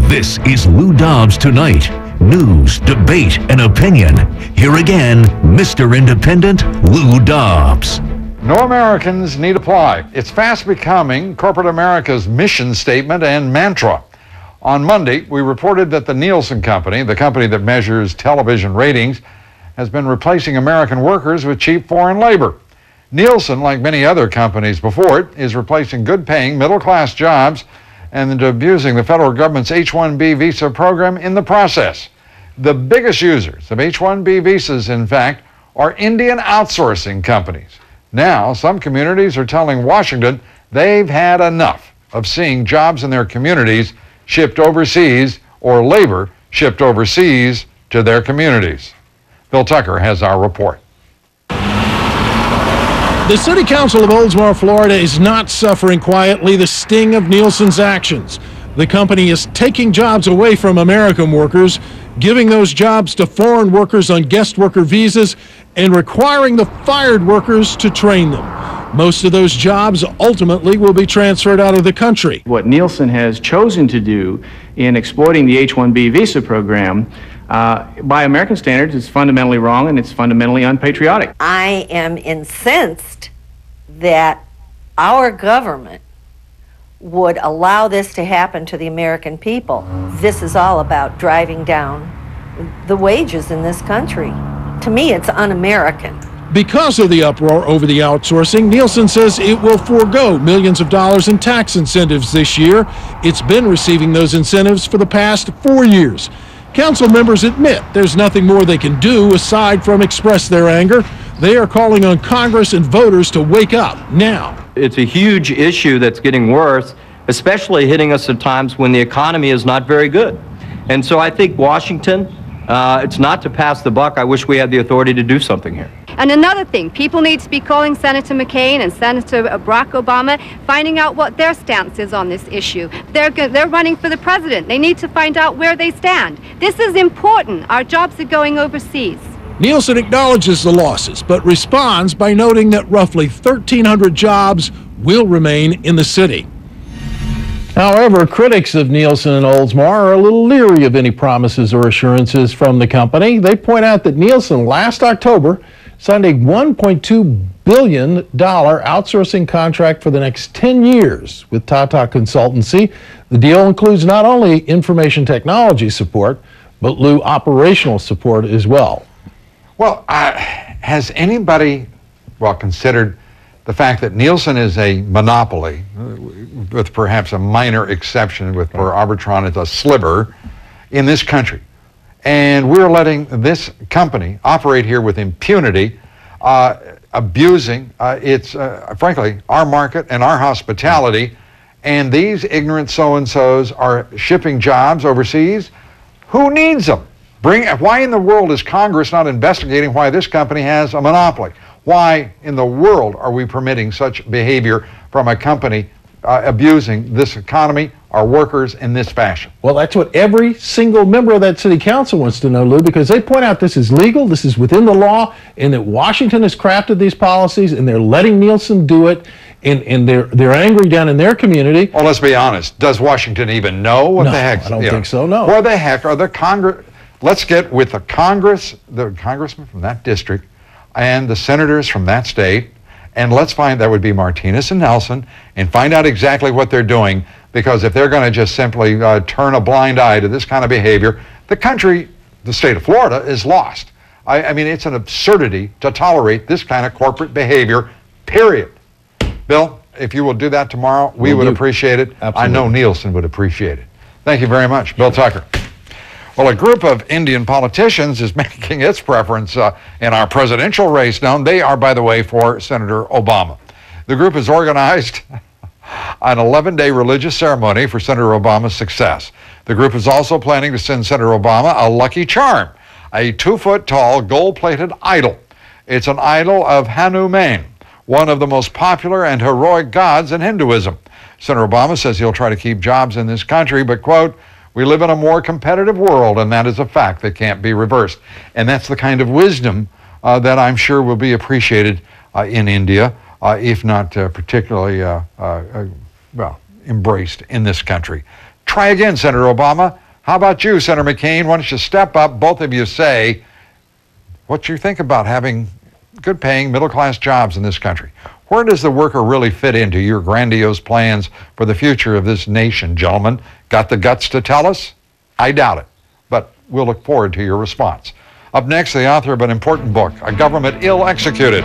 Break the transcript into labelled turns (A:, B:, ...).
A: This is Lou Dobbs Tonight. News, debate, and opinion. Here again, Mr. Independent, Lou Dobbs.
B: No Americans need apply. It's fast becoming corporate America's mission statement and mantra. On Monday, we reported that the Nielsen Company, the company that measures television ratings, has been replacing American workers with cheap foreign labor. Nielsen, like many other companies before it, is replacing good-paying middle-class jobs and abusing the federal government's H-1B visa program in the process. The biggest users of H-1B visas, in fact, are Indian outsourcing companies. Now, some communities are telling Washington they've had enough of seeing jobs in their communities shipped overseas or labor shipped overseas to their communities. Bill Tucker has our report.
C: The City Council of Oldsmar, Florida is not suffering quietly the sting of Nielsen's actions. The company is taking jobs away from American workers, giving those jobs to foreign workers on guest worker visas, and requiring the fired workers to train them. Most of those jobs ultimately will be transferred out of the country.
D: What Nielsen has chosen to do in exploiting the H-1B visa program by American standards is fundamentally wrong, and it's fundamentally unpatriotic.
E: I am incensed that our government would allow this to happen to the American people. This is all about driving down the wages in this country. To me, it's un-American.
C: Because of the uproar over the outsourcing, Nielsen says it will forego millions of dollars in tax incentives this year. It's been receiving those incentives for the past 4 years. Council members admit there's nothing more they can do aside from express their anger. They are calling on Congress and voters to wake up now.
F: It's a huge issue that's getting worse, especially hitting us at times when the economy is not very good. And so I think Washington, it's not to pass the buck. I wish we had the authority to do something here.
G: And another thing, people need to be calling Senator McCain and Senator Barack Obama, finding out what their stance is on this issue. They're running for the president. They need to find out where they stand. This is important. Our jobs are going overseas.
C: Nielsen acknowledges the losses, but responds by noting that roughly 1,300 jobs will remain in the city. However, critics of Nielsen and Oldsmar are a little leery of any promises or assurances from the company. They point out that Nielsen last October signed a $1.2 billion outsourcing contract for the next 10 years with Tata Consultancy. The deal includes not only information technology support, but Lou, operational support as well.
B: Well, has anybody, considered the fact that Nielsen is a monopoly, with perhaps a minor exception with where Arbitron is a sliver in this country, and we're letting this company operate here with impunity, abusing frankly, our market and our hospitality, and these ignorant so-and-sos are shipping jobs overseas? Who needs them? Why in the world is Congress not investigating why this company has a monopoly? Why in the world are we permitting such behavior from a company abusing this economy, our workers, in this fashion?
C: Well, that's what every single member of that city council wants to know, Lou, because they point out this is legal, this is within the law, and that Washington has crafted these policies, and they're letting Nielsen do it, and they're angry down in their community.
B: Well, let's be honest. Does Washington even know what the heck?
C: I don't think so, no.
B: Where the heck are the Congress? Let's get with the congressman from that district and the senators from that state, and let's find, that would be Martinez and Nelson, and find out exactly what they're doing, because if they're going to just simply turn a blind eye to this kind of behavior, the country, the state of Florida, is lost. I mean, it's an absurdity to tolerate this kind of corporate behavior, period. Bill, if you will do that tomorrow, we would appreciate it. Absolutely. I know Nielsen would appreciate it. Thank you very much. Bill Tucker. Well, a group of Indian politicians is making its preference in our presidential race known. They are, by the way, for Senator Obama. The group has organized an 11-day religious ceremony for Senator Obama's success. The group is also planning to send Senator Obama a lucky charm, a 2-foot-tall gold-plated idol. It's an idol of Hanuman, one of the most popular and heroic gods in Hinduism. Senator Obama says he'll try to keep jobs in this country, but, quote, "We live in a more competitive world, and that is a fact that can't be reversed." And that's the kind of wisdom that I'm sure will be appreciated in India, if not particularly, embraced in this country. try again, Senator Obama. How about you, Senator McCain? Why don't you step up, both of you say what you think about having good-paying, middle-class jobs in this country. Where does the worker really fit into your grandiose plans for the future of this nation, gentlemen? Got the guts to tell us? I doubt it, but we'll look forward to your response. Up next, the author of an important book, A Government Ill Executed.